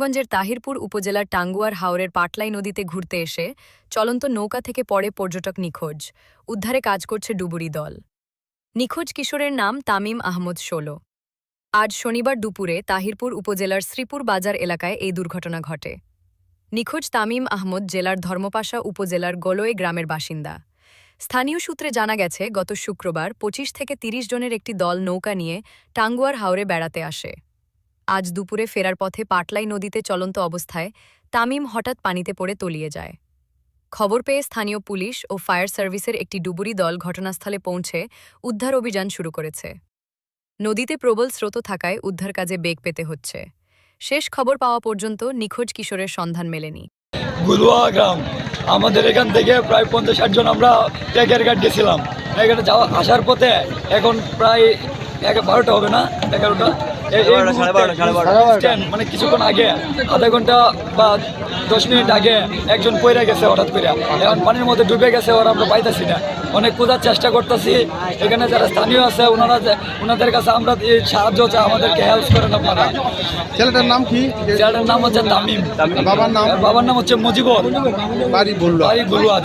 নারায়ণগঞ্জের তাহিরপুর উপজেলার টাঙ্গুয়ার হাওরের পাটলাই নদীতে ঘুরতে এসে চলন্ত নৌকা থেকে পড়ে পর্যটক নিখোঁজ। উদ্ধারে কাজ করছে ডুবুরি দল। নিখোঁজ কিশোরের নাম তামিম আহমদ ১৬। আজ শনিবার দুপুরে তাহিরপুর উপজেলার শ্রীপুর বাজার এলাকায় এই দুর্ঘটনা ঘটে। নিখোঁজ তামিম আহমদ জেলার ধর্মপাশা উপজেলার গলোয়ে গ্রামের বাসিন্দা। স্থানীয় সূত্রে জানা গেছে, গত শুক্রবার ২৫ থেকে ৩০ জনের একটি দল নৌকা নিয়ে টাঙ্গুয়ার হাওরে বেড়াতে আসে। আজ দুপুরে ফেরার পথে পাটলাই নদীতে চলন্ত অবস্থায় তামিম হঠাৎ পানিতে পড়ে তলিয়ে যায়। খবর পেয়ে স্থানীয় পুলিশ ও ফায়ার সার্ভিসের একটি ডুবুরি দল ঘটনাস্থলে পৌঁছে উদ্ধার অভিযান শুরু করেছে। নদীতে প্রবল স্রোত থাকায় উদ্ধার কাজে বেগ পেতে হচ্ছে। শেষ খবর পাওয়া পর্যন্ত নিখোঁজ কিশোরের সন্ধান মেলেনি। গুলুয়া গ্রাম, আমাদের এখান থেকে প্রায় 50-60 জন আমরা ট্যাকের ঘাট গেছিলাম। এখানে যাওয়া আসার পথে এখন প্রায় 12টা হবে না, 11টা, মানে কিছুক্ষণ আগে, আধা ঘন্টা বা 10 মিনিট আগে একজন পয়রা গেছে হঠাৎ করে। এখন পানির মধ্যে ডুবে গেছে, ওরা আমরা পাইতেছি না। অনেক খোঁজার চেষ্টা করতেছি। এখানে যারা স্থানীয় আছে ওনাদের কাছে আমরা সাহায্য চাই, আমাদেরকে হেল্প করেন আপনারা। ছেলেটার নাম কি? ছেলেটার নাম হচ্ছে তামিম। বাবার নাম হচ্ছে মুজিবুর। বাড়ি বললো বাড়ি গুলুয়া।